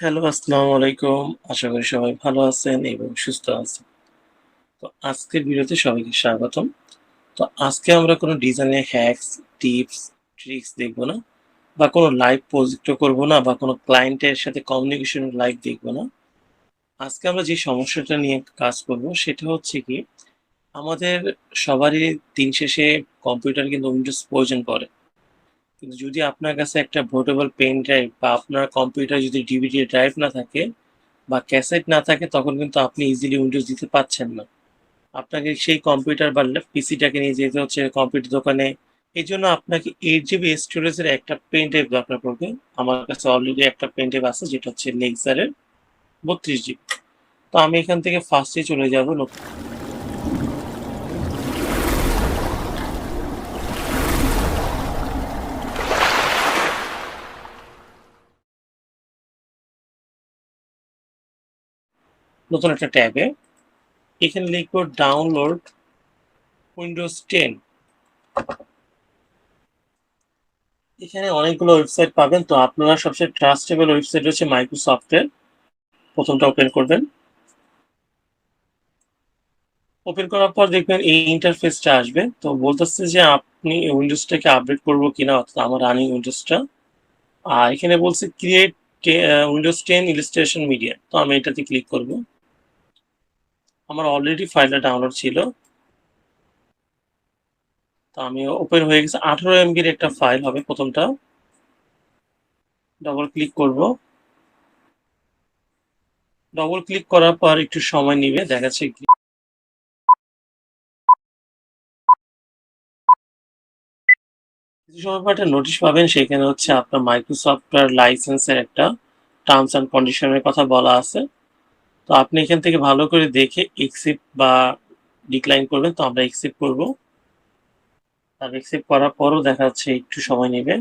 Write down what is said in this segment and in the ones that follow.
Hello, আসসালামু আলাইকুম। আশা করি সবাই ভালো আছেন এবং সুস্থ আছেন। তো আজকের ভিডিওতে সবাইকে স্বাগতম। তো আজকে আমরা কোনো ডিজাইনের হ্যাকস, টিপস, ট্রিকস দেখব না বা কোনো লাইভ প্রজেক্টও করব না বা কোনো ক্লায়েন্টের সাথে কমিউনিকেশন লাইভ দেখব না। আজকে আমরা যে সমস্যাটা নিয়ে কাজ করব সেটা হচ্ছে কি, আমাদের সবারই দিন শেষে কম্পিউটার কিন্তু উইন্ডোজ প্রয়োজন পড়ে। কিন্তু যদি আপনার কাছে একটা পোর্টেবল পেন ড্রাইভ বা আপনার কম্পিউটারে যদি ডিভিডি ড্রাইভ না থাকে বা ক্যাসেট না থাকে তখন কিন্তু আপনি ইজিলি উইন্ডোজ দিতে পারছেন না। আপনাকে সেই কম্পিউটার বা পিসিটাকে নিয়ে যেতে হচ্ছে কম্পিউটার দোকানে। এজন্য আপনাকে 8 জিবি স্টোরেজের একটা পেন ড্রাইভ দরকার পড়বে। আমার কাছে অলরেডি একটা পেন ড্রাইভ আছে যেটা হচ্ছে লেক্সারের 32 জিবি। তো আমি এখান থেকে ফার্স্টে চলে যাব নতুন একটা ট্যাবে। এখানে লিখব ডাউনলোড উইন্ডোজ 10। এখানে অনেকগুলো ওয়েবসাইট পাবেন, তো আপনারা সবচেয়ে ট্রাস্টেবল ওয়েবসাইট হচ্ছে মাইক্রোসফটের। প্রথমটা ওপেন করবেন। ওপেন করার পর দেখবেন এই ইন্টারফেসটা আসবে। তো বলতেছে যে আপনি উইন্ডোজটাকে আপডেট করবো কিনা, অর্থাৎ আমার রানিং উইন্ডোজটা। আর এখানে বলছে ক্রিয়েট উইন্ডোজ 10 ইলাস্ট্রেশন মিডিয়া। তো আমি এটাতে ক্লিক করব। আমার অলরেডি ফাইলটা ডাউনলোড ছিল, তো আমি ওপেন হয়ে গেছে। 18 MB একটা ফাইল হবে প্রথমটা। ডবল ক্লিক করব। ডবল ক্লিক করার পর একটু সময় নিবে, দেখাচ্ছে কিছু সময় পর একটা নোটিশ পাবেন, সেখানে হচ্ছে আপনার মাইক্রোসফট লাইসেন্সের একটা টার্মস অ্যান্ড কন্ডিশনের কথা বলা আছে। তো আপনি এখান থেকে ভালো করে দেখে একসেপ্ট বা ডিক্লাইন করবেন। তো আমরা একসেপ্ট করব। আর একসেপ্ট করার পরও দেখা যাচ্ছে একটু সময় নেবে।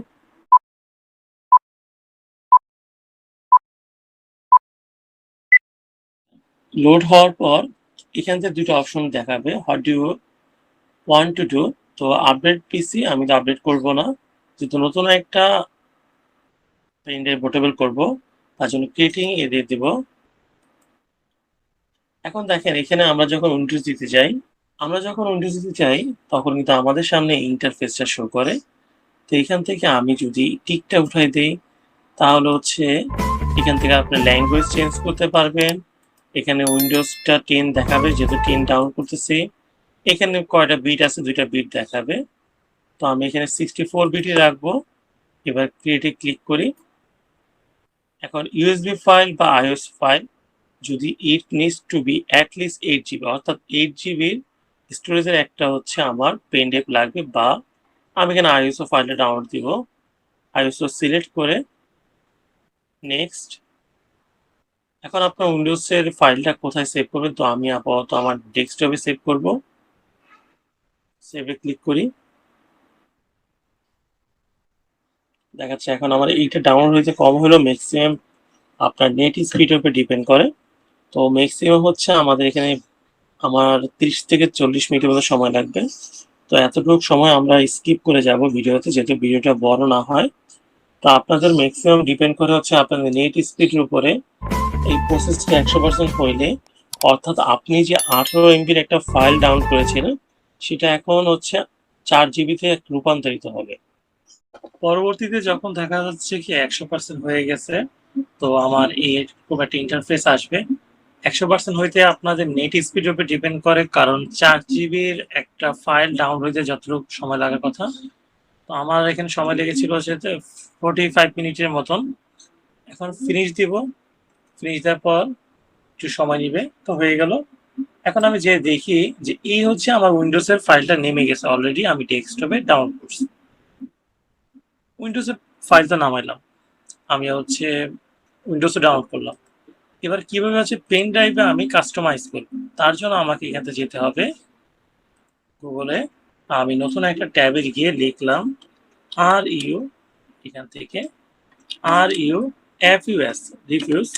লোড হওয়ার পর এখান থেকে দুটো অপশন দেখাবে, what do you want to do. তো আপডেট পিসি আমি তো আপডেট করব না, যেহেতু নতুন একটা পেন ড্রাইভ পোর্টেবল করবো তার জন্য ক্রিয়েটিং এ দিয়ে দিব। এখন দেখেন এখানে আমরা যখন উইন্ডোজ দিতে চাই তখন কিন্তু আমাদের সামনে ইন্টারফেসটা শো করে। তো এখান থেকে আমি যদি টিকটা উঠাই দেই তাহলে হচ্ছে এখান থেকে আপনি ল্যাঙ্গুয়েজ চেঞ্জ করতে পারবেন। এখানে উইন্ডোজটা 10 দেখাবে, যেহেতু 10 ডাউন করতেছি। এখানে কয়টা বিট আছে, দুইটা বিট দেখাবে। তো আমি এখানে 64 বিটই রাখবো। এবার ক্রিয়েটে ক্লিক করি। এখন ইউএসবি ফাইল বা আইওএস ফাইল, যদি it needs to be at least 8 GB, অর্থাৎ 8 জিবির স্টোরেজের একটা হচ্ছে আমার পেন ড্রাইভ লাগবে, বা আমি এখানে আইএসও ফাইলটা ডাউনলোড দিব। আইএসও সিলেক্ট করে নেক্সট। এখন আপনার উইন্ডোজের ফাইলটা কোথায় সেভ করবেন, তো আমি আপাতত আমার ডেস্কটপে সেভ করব। সেভে ক্লিক করি। দেখাচ্ছে এখন আমার এইটা ডাউনলোড হইতে কম হলেও ম্যাক্সিমাম আপনার নেট স্পিডের উপর ডিপেন্ড করে। তো ম্যাক্সিমাম হচ্ছে আমাদের এখানে আমার 30 থেকে 40 মিনিটের মতো সময় লাগবে। তো এতটুকু সময় আমরা স্কিপ করে যাব ভিডিওতে, যাতে ভিডিওটা বড় না হয়। তো আপনাদের ম্যাক্সিমাম ডিপেন্ড করে হচ্ছে আপনাদের নেট স্পিডের উপরে। এই প্রসেসটা 100% হইলে, অর্থাৎ আপনি যে 18 MBর একটা ফাইল ডাউনলোড করেছিলেন সেটা এখন হচ্ছে 4 জিবিতে রূপান্তরিত হবে। পরবর্তীতে যখন দেখা যাচ্ছে কি 100% হয়ে গেছে, তো আমার এরকম একটা ইন্টারফেস আসবে। 100% হইতে আপনাদের নেট স্পিডের উপর ডিপেন্ড করে, কারণ 4 জিবির একটা ফাইল ডাউনলোড হইতে যতটুকু সময় লাগার কথা, তো আমার এখানে সময় লেগেছিল সেটা 45 মিনিটের মতন। এখন ফিনিশ দিব। ফিনিশ দেওয়ার পর একটু সময় নিবে, তো হয়ে গেল। এখন আমি যে দেখি যে এই হচ্ছে আমার উইন্ডোজের ফাইলটা নেমে গেছে, অলরেডি আমি ডেস্কটপে ডাউনলোড করছি। উইন্ডোজের ফাইলটা নামাইলাম, আমি হচ্ছে উইন্ডোজে ডাউনলোড করলাম। এবার কিভাবে হচ্ছে পেন ড্রাইভে আমি কাস্টমাইজ করব, তার জন্য আমাকে এখানে যেতে হবে গুগলে। আমি নতুন একটা ট্যাবে গিয়ে লিখলাম আর ইউ, এখান থেকে are U F US, reviews.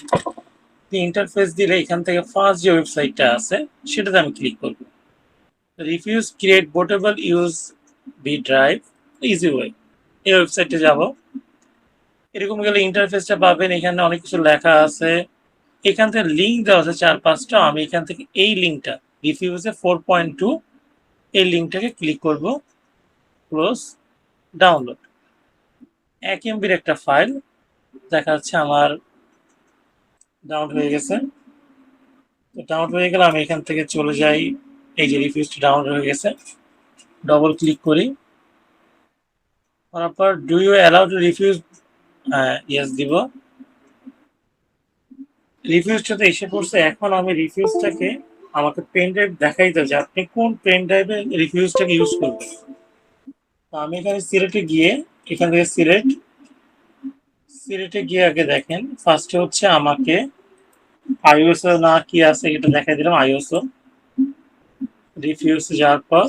Interface দিলে এখান থেকে ফার্স্ট যে ওয়েবসাইটটা আছে সেটাতে আমি ক্লিক করব। Reviews create portable USB drive easy way, এই ওয়েবসাইটে যাব। এরকম গেলে ইন্টারফেসটা পাবেন, এখানে অনেক কিছু লেখা আছে, এখান থেকে লিঙ্ক দেওয়া আছে 4-5টা। আমি এখান থেকে এই লিঙ্কটা রিফিউজে 4.2 এই লিঙ্কটাকে ক্লিক করব, ক্লোজ, ডাউনলোড। 1 MB একটা ফাইল দেখা যাচ্ছে আমার ডাউনলোড হয়ে গেছে। তো ডাউনলোড হয়ে গেলে আমি এখান থেকে চলে যাই, এই যে রিফিউজটা ডাউনলোড হয়ে গেছে, ডবল ক্লিক করি, করার পর do you allow to refuse, yes দিব। রিফিউজটাতে এসে পড়ছে। এখন আমি রিফিউজটাকে, আমাকে পেন ড্রাইভ দেখাইতে যে আপনি কোন পেন ড্রাইভে রিফিউজটাকে ইউজ করবেন। তো আমি এখানে সিলেটে গিয়ে, এখান থেকে সিলেটে গিয়ে আগে দেখেন ফার্স্টে হচ্ছে আমাকে আইওএসও না কি আছে এটা দেখাই দিলাম, আইওএসও। রিফিউজ যাওয়ার পর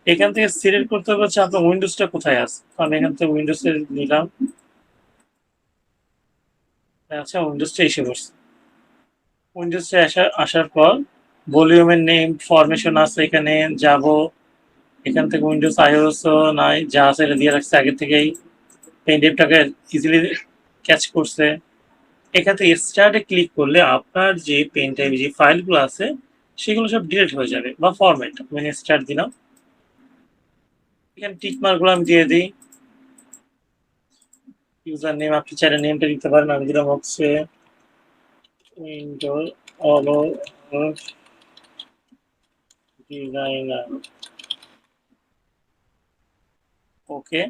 এখান থেকে সিলেক্ট করতে হবে হচ্ছে আপনার উইন্ডোজটা কোথায় আছে। তো আমি এখান থেকে উইন্ডোজে নিলাম, আচ্ছা উইন্ডোজটা এসে পড়ছে। উইন্ডোজে আসার পর ভলিউমের নেম ফরমেশন আছে, এখানে যাব, এখান থেকে উইন্ডোজ আইওএসও নাই যা আছে এটা দিয়ে রাখছে আগে থেকেই, পেনড্রাইভটাকে ইজিলি ক্যাচ করছে। এখান থেকে স্টার্টে ক্লিক করলে আপনার যে পেন ড্রাইভে যে ফাইলগুলো আছে সেগুলো সব ডিলিট হয়ে যাবে বা ফরম্যাট। আমি স্টার্ট দিলাম, এখানে টিক মার্কগুলো আমি দিয়ে দিই। ইউজার নেম আপনি চাইলে নেমটা দিতে পারেন, আমি দিলাম হচ্ছে উইন্ডোজ অলো ডিজাইনার। ওকে,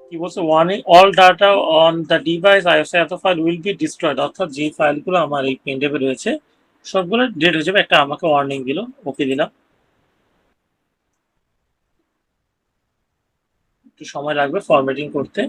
কি বলছে, warning all data on the device iOS এত ফাইল উইল বি ডিস্ট্রয়েড, অর্থাৎ যে ফাইলগুলো আমার এই পেন ড্রাইভে রয়েছে সবগুলো ডিলিট হয়ে যাবে, একটা আমাকে ওয়ার্নিং দিল। ওকে দিলাম, একটু সময় লাগবে ফরম্যাটিং করতে।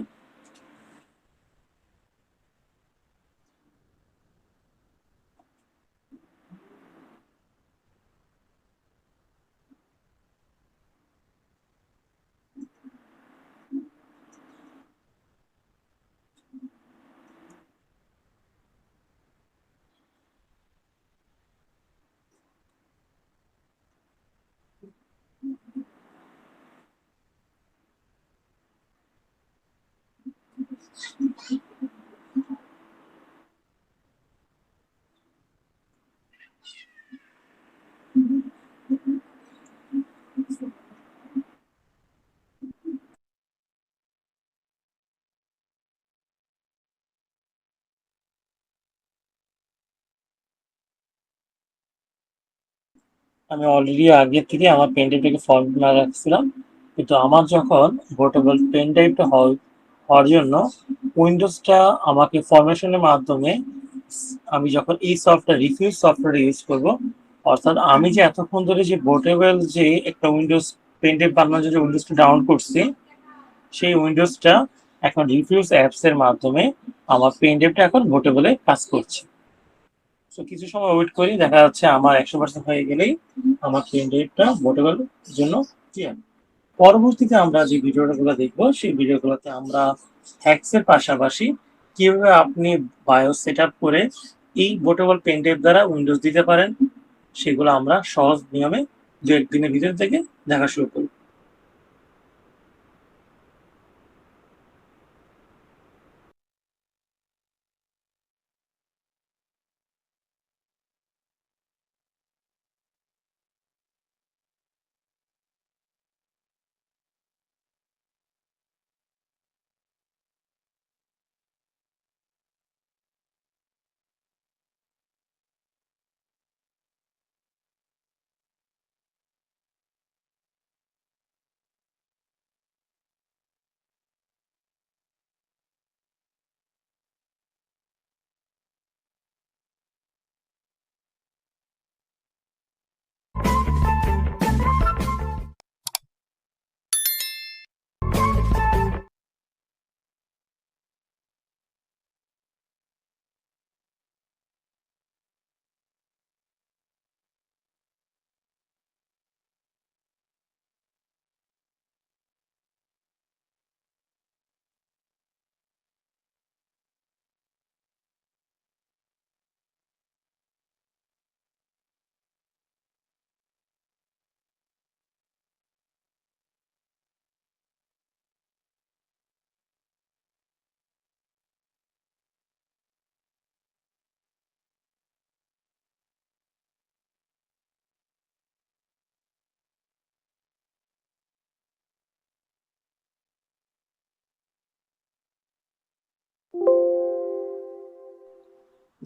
আমি অলরেডি আগে থেকে আমার পেন ড্রাইভটাকে ফরম্যাট না রাখছিলাম, কিন্তু আমার যখন পোর্টেবল পেন ড্রাইভটা হওয়ার জন্য উইন্ডোজটা আমাকে ফরমেশনের মাধ্যমে, আমি যখন এই সফটওয়্যার রিফিউজ সফটওয়্যার ইউজ করব, অর্থাৎ আমি যে এতক্ষণ ধরে যে পোর্টেবল যে একটা উইন্ডোজ পেন ড্রাইভ বানানোর জন্য উইন্ডোজটা ডাউনলোড করছি, সেই উইন্ডোজটা এখন রিফিউজ অ্যাপস এর মাধ্যমে আমার পেন ড্রাইভটা এখন পোর্টেবলে কাজ করছে। তো কিছু সময় ওয়েট করি, দেখা যাচ্ছে আমার 100% হয়ে গেলেই আমার পেন ড্রাইভটা পোর্টেবল জন্য ক্লিয়ার। পরবর্তীতে আমরা যে ভিডিওগুলো দেখবো সেই ভিডিওগুলোতে আমরা হ্যাকস এর পাশাপাশি কিভাবে আপনি বায়োস সেট আপ করে এই পোর্টেবল পেন ড্রাইভ দ্বারা উইন্ডোজ দিতে পারেন, সেগুলো আমরা সহজ নিয়মে 2-1 দিনের ভিতর থেকে দেখা শুরু করি।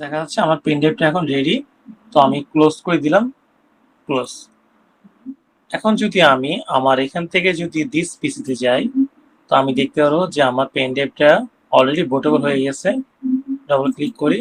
দেখা যাচ্ছে আমার পেন ড্রাইভটা এখন রেডি। তো আমি ক্লোজ করে দিলাম, ক্লোজ। এখন যদি আমি আমার এখান থেকে যদি দিস পিসিতে যাই, তো আমি দেখতে পারবো যে আমার পেন ড্রাইভটা অলরেডি বুটেবল হয়ে গেছে। ডবল ক্লিক করি,